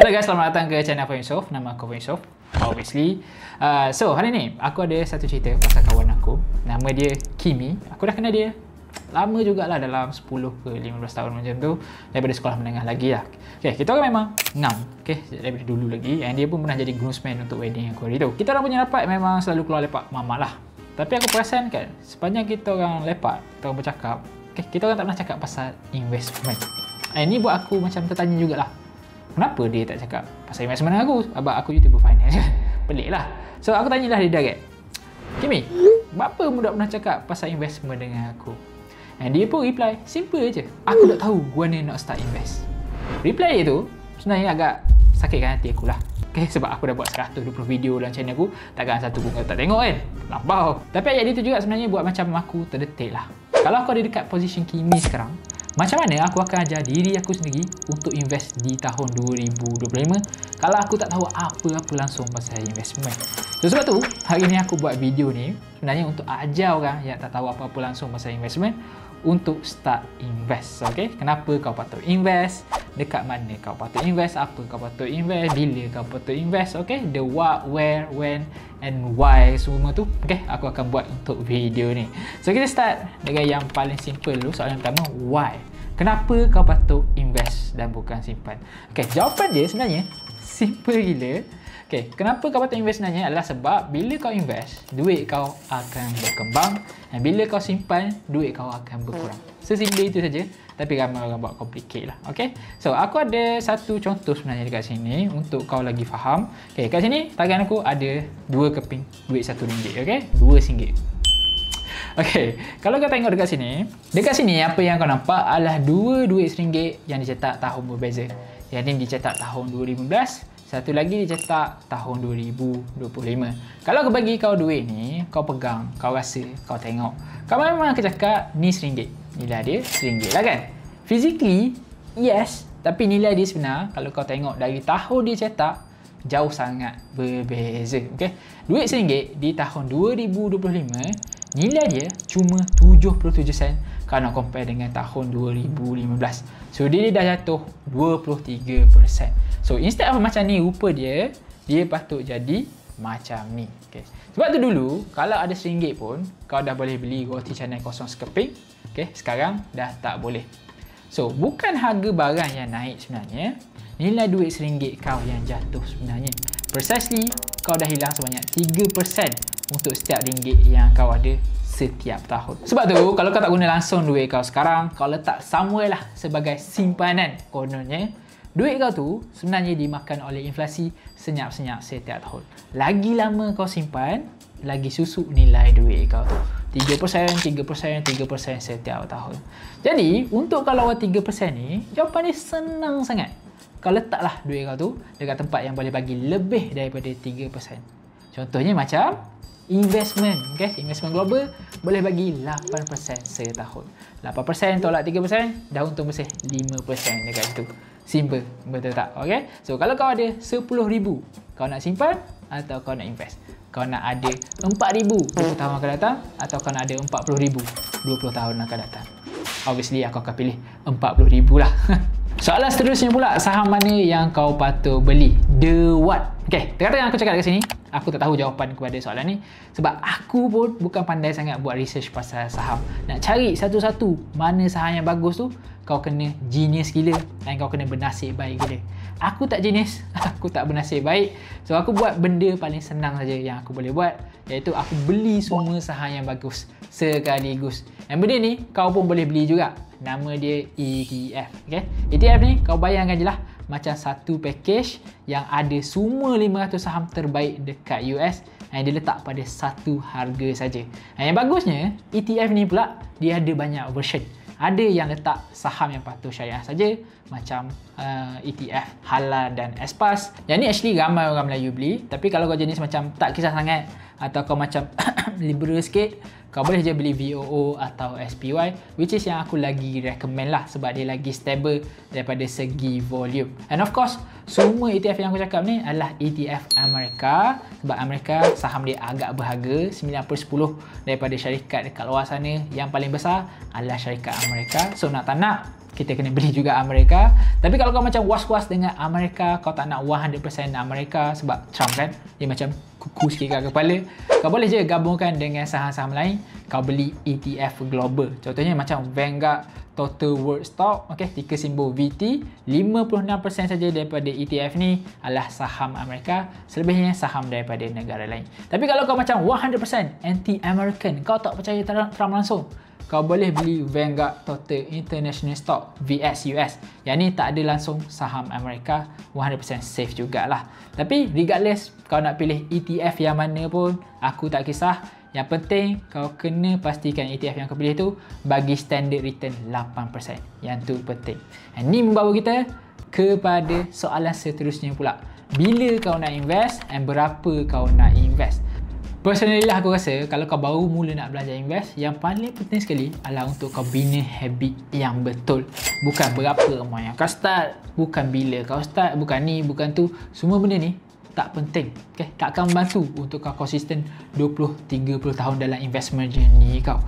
Hello guys, selamat datang ke channel Fahim Yusof. Nama aku Fahim Yusof, obviously. So, hari ni aku ada satu cerita pasal kawan aku. Nama dia Kimi. Aku dah kenal dia lama jugalah, dalam 10 ke 15 tahun macam tu. Daripada sekolah menengah lagi lah. Okay, kita orang memang ngam. Okay, daripada dulu lagi. And dia pun pernah jadi groomsman untuk wedding aku hari tu. Kita orang punya rapat memang selalu keluar lepak mamak lah. Tapi aku perasan kan, sepanjang kita orang lepak, kita orang bercakap, okay, kita orang tak pernah cakap pasal investment. Ini buat aku macam tertanya jugalah. Kenapa dia tak cakap pasal investment dengan aku? Sebab aku YouTuber finance. Pelik lah. So aku tanyalah dia direct, Kimi, berapa muda pernah cakap pasal investment dengan aku? And dia pun reply, simple je, aku tak tahu gua ni nak start invest. Reply dia tu sebenarnya agak sakitkan hati aku lah. Okay, sebab aku dah buat 120 video dalam channel aku, takkan satu pun kau tak tengok kan? Lampau. Tapi ayat dia tu juga sebenarnya buat macam aku terdetik lah. Kalau aku ada dekat position Kimi sekarang, macam mana aku akan ajar diri aku sendiri untuk invest di tahun 2025 kalau aku tak tahu apa-apa langsung pasal investment. So, sebab tu, hari ni aku buat video ni sebenarnya untuk ajar orang yang tak tahu apa-apa langsung pasal investment untuk start invest. Okay? Kenapa kau patut invest? Dekat mana kau patut invest? Apa kau patut invest? Bila kau patut invest? Okay? The what, where, when and why semua tu. Okay? Aku akan buat untuk video ni. So, kita start dengan yang paling simple dulu. Soalan pertama, why? Kenapa kau patut invest dan bukan simpan? Okay, jawapan dia sebenarnya simple gila. Okay, kenapa kau patut invest sebenarnya adalah sebab bila kau invest, duit kau akan berkembang, dan bila kau simpan, duit kau akan berkurang. Sesimpel itu saja, tapi ramai orang buat complicate lah. Okay, so aku ada satu contoh sebenarnya dekat sini untuk kau lagi faham. Okay, kat sini tangan aku ada 2 keping duit RM1. Okay, RM2. Okay, kalau kau tengok dekat sini apa yang kau nampak adalah 2 duit RM1 yang dicetak tahun berbeza. Yang ni dicetak tahun 2015, satu lagi dicetak tahun 2025. Kalau aku bagi kau duit ni, kau pegang, kau rasa, kau tengok, kau memang akan cakap ni RM1. Nilai dia RM1 lah kan? Physically, yes, tapi nilai dia sebenar kalau kau tengok dari tahun dia cetak, jauh sangat berbeza. Okay? Duit RM1 di tahun 2025 nilai dia cuma 77 sen kalau nak compare dengan tahun 2015. So dia dah jatuh 23%. So instead of macam ni rupa dia patut jadi macam ni. Okay. Sebab tu dulu kalau ada RM1 pun kau dah boleh beli roti canai kosong sekeping. Okay. Sekarang dah tak boleh. So bukan harga barang yang naik sebenarnya, nilai duit RM1 kau yang jatuh sebenarnya. Precisely, kau dah hilang sebanyak 3% untuk setiap ringgit yang kau ada setiap tahun. Sebab tu, kalau kau tak guna langsung duit kau sekarang, kau letak somewhere lah sebagai simpanan kononnya, duit kau tu sebenarnya dimakan oleh inflasi senyap-senyap setiap tahun. Lagi lama kau simpan, lagi susuk nilai duit kau tu. 3%, 3%, 3% setiap tahun. Jadi, untuk kau lawan 3% ni, jawapan dia senang sangat. Kau letaklah duit kau tu dekat tempat yang boleh bagi lebih daripada 3%. Contohnya macam investment. Okay? Investment global boleh bagi 8% setahun. 8% tolak 3%, dah untung bersih 5% dekat situ. Simple, betul tak? Okay? So kalau kau ada RM10,000, kau nak simpan atau kau nak invest? Kau nak ada RM4,000 20 tahun akan datang atau kau nak ada RM40,000 20 tahun akan datang? Obviously aku akan pilih RM40,000 lah. Soalan seterusnya pula, saham mana yang kau patut beli? The what? Okay, terkadang aku cakap dekat sini, aku tak tahu jawapan kepada soalan ni sebab aku pun bukan pandai sangat buat research pasal saham. Nak cari satu-satu mana saham yang bagus tu, kau kena genius gila dan kau kena bernasib baik gila. Aku tak genius, aku tak bernasib baik. So aku buat benda paling senang saja yang aku boleh buat, iaitu aku beli semua saham yang bagus sekaligus. Dan benda ni kau pun boleh beli juga. Nama dia ETF. Okay? ETF ni kau bayangkan je lah macam satu package yang ada semua 500 saham terbaik dekat US dan dia letak pada satu harga saja. Yang bagusnya, ETF ni pula dia ada banyak version. Ada yang letak saham yang patuh syariah saja macam ETF Halal dan Espas. Yang ni actually ramai orang Melayu beli, tapi kalau kau jenis macam tak kisah sangat atau kau macam liberal sikit, kau boleh je beli VOO atau SPY, which is yang aku lagi recommend lah sebab dia lagi stable daripada segi volume. And of course, semua ETF yang aku cakap ni adalah ETF Amerika sebab Amerika saham dia agak berharga, 9/10 daripada syarikat dekat luar sana. Yang paling besar adalah syarikat Amerika. So nak tak nak, kita kena beli juga Amerika. Tapi kalau kau macam was-was dengan Amerika, kau tak nak 100% Amerika sebab Trump kan, dia macam kuku sikit kat kepala, kau boleh je gabungkan dengan saham-saham lain. Kau beli ETF global. Contohnya macam Vanguard Total World Stock, okay, ticker simbol VT. 56% saja daripada ETF ni adalah saham Amerika, selebihnya saham daripada negara lain. Tapi kalau kau macam 100% anti-American, kau tak percaya Trump langsung, kau boleh beli Vanguard Total International Stock VS-US. Yang ni tak ada langsung saham Amerika, 100% safe jugalah. Tapi regardless kau nak pilih ETF yang mana pun, aku tak kisah. Yang penting kau kena pastikan ETF yang kau pilih tu bagi standard return 8%. Yang tu penting. Dan ni membawa kita kepada soalan seterusnya pula. Bila kau nak invest and berapa kau nak invest? Personally lah aku rasa kalau kau baru mula nak belajar invest, yang paling penting sekali adalah untuk kau bina habit yang betul. Bukan berapa amount yang kau start, bukan bila kau start, bukan ni, bukan tu. Semua benda ni tak penting, okay? Tak akan membantu untuk kau konsisten 20-30 tahun dalam investment journey kau.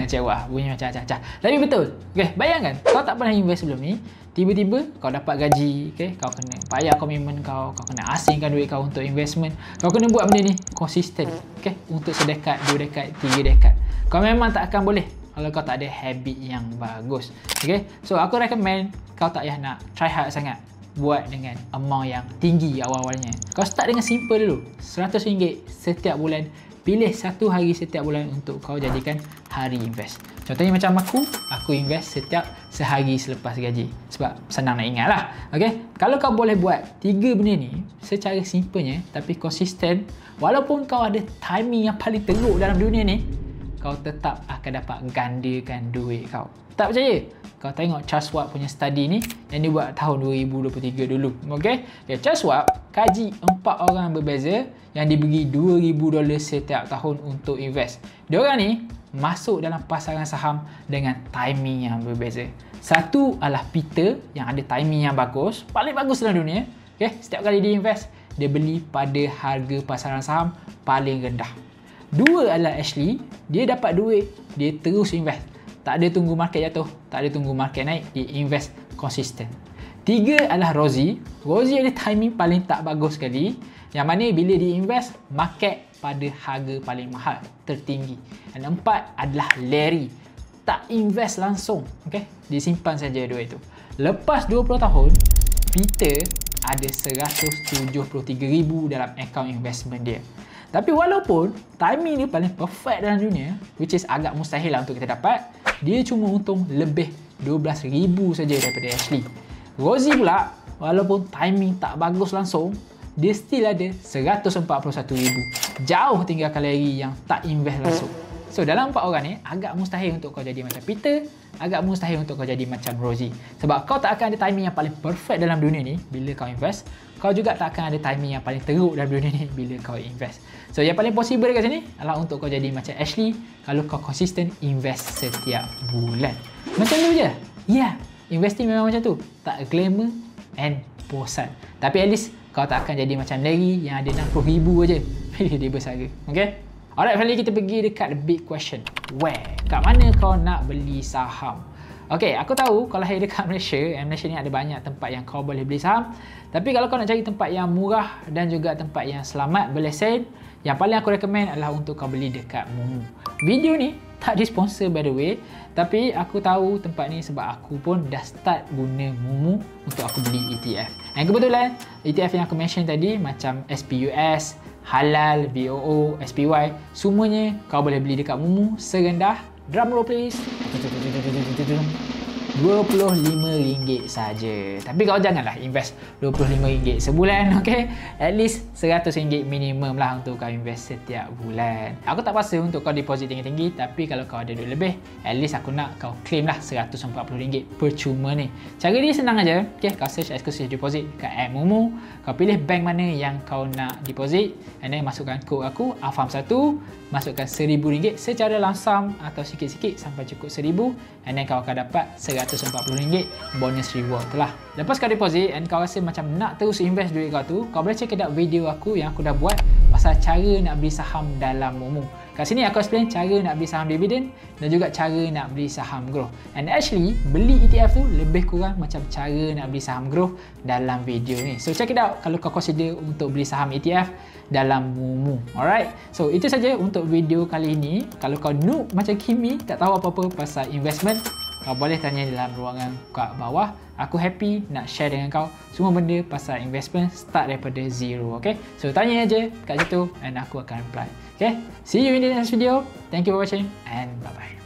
Cewah, bunyi macam acah-acah. Tapi betul, okay? Bayangkan kau tak pernah invest sebelum ni, tiba-tiba kau dapat gaji, okay? Kau kena bayar komitmen kau kena asingkan duit kau untuk investment. Kau kena buat benda ni konsisten, okay? Untuk sedekad, 2 dekad, 3 dekad. Kau memang tak akan boleh kalau kau tak ada habit yang bagus, okay? So aku recommend kau tak payah nak try hard sangat buat dengan amount yang tinggi awal-awalnya. Kau start dengan simple dulu, RM100 setiap bulan. Pilih satu hari setiap bulan untuk kau jadikan hari invest. Contohnya macam aku invest setiap sehari selepas gaji. Sebab senang nak ingat lah. Okay? Kalau kau boleh buat 3 benda ni secara simpelnya tapi konsisten, walaupun kau ada timing yang paling teruk dalam dunia ni, kau tetap akan dapat gandakan duit kau. Tak percaya? Kau tengok Charles Schwab punya study ni yang dia buat tahun 2023 dulu. Okay? Charles Schwab kaji 4 orang berbeza yang diberi $2,000 setiap tahun untuk invest. Diorang ni masuk dalam pasaran saham dengan timing yang berbeza. Satu adalah Peter yang ada timing yang bagus, paling bagus dalam dunia. Okay? Setiap kali dia invest, dia beli pada harga pasaran saham paling rendah. 2 adalah Ashley, dia dapat duit, dia terus invest. Tak ada tunggu market jatuh, tak ada tunggu market naik, dia invest konsisten. 3 adalah Rosie. Rosie ada timing paling tak bagus sekali, yang mana bila dia invest, market pada harga paling mahal, tertinggi. Dan 4 adalah Larry. Tak invest langsung, okay? Dia simpan saja duit tu. Lepas 20 tahun, Peter ada 173,000 dalam akaun investment dia. Tapi walaupun timing dia paling perfect dalam dunia, which is agak mustahil lah untuk kita dapat, dia cuma untung lebih 12,000 saja daripada Ashley. Rosie pula, walaupun timing tak bagus langsung, dia still ada 141,000. Jauh tinggalkan Larry yang tak invest langsung. So dalam 4 orang ni, agak mustahil untuk kau jadi macam Peter, agak mustahil untuk kau jadi macam Rosie. Sebab kau tak akan ada timing yang paling perfect dalam dunia ni bila kau invest. Kau juga tak akan ada timing yang paling teruk dalam dunia ni bila kau invest. So yang paling possible dekat sini adalah untuk kau jadi macam Ashley kalau kau konsisten invest setiap bulan. Macam tu je. Ya, investing memang macam tu. Tak glamour and bosan. Tapi at least kau tak akan jadi macam Larry yang ada 60,000 je bila dia bersara. Okay? Alright, finally kita pergi dekat the big question. Where? Kat mana kau nak beli saham? Okay, aku tahu kalau lahir dekat Malaysia, Malaysia ni ada banyak tempat yang kau boleh beli saham. Tapi kalau kau nak cari tempat yang murah dan juga tempat yang selamat berlesen, yang paling aku recommend adalah untuk kau beli dekat Mumu. Video ni tak di-sponsor by the way, tapi aku tahu tempat ni sebab aku pun dah start guna Mumu untuk aku beli ETF. Dan kebetulan ETF yang aku mention tadi macam SPUS, Halal, VOO, SPY, semuanya kau boleh beli dekat Mumu serendah, drum roll please, RM25 saja. Tapi kau janganlah invest RM25 sebulan, okay? At least RM100 minimum lah untuk kau invest setiap bulan. Aku tak paksa untuk kau deposit tinggi-tinggi, tapi kalau kau ada duit lebih, at least aku nak kau claim lah RM140 percuma ni. Cara dia senang aja, okay? Kau search exclusive deposit kat app Mumu, kau pilih bank mana yang kau nak deposit, and then masukkan kod aku AFAM1, masukkan RM1,000 secara langsam atau sikit-sikit sampai cukup RM1,000, and then kau akan dapat RM140 bonus reward tu lah. Lepas kau deposit and kau rasa macam nak terus invest duit kau tu, kau boleh check out video aku yang aku dah buat pasal cara nak beli saham dalam Momo. Kat sini aku explain cara nak beli saham dividend dan juga cara nak beli saham growth. And actually, beli ETF tu lebih kurang macam cara nak beli saham growth dalam video ni. So check it out kalau kau consider untuk beli saham ETF dalam Momo. Alright, so itu saja untuk video kali ini. Kalau kau noob macam Kimi, tak tahu apa-apa pasal investment, kau boleh tanya dalam ruangan kat bawah. Aku happy nak share dengan kau semua benda pasal investment start daripada zero. Okay, so tanya aja kat situ and aku akan reply. Okay, see you in the next video. Thank you for watching and bye bye.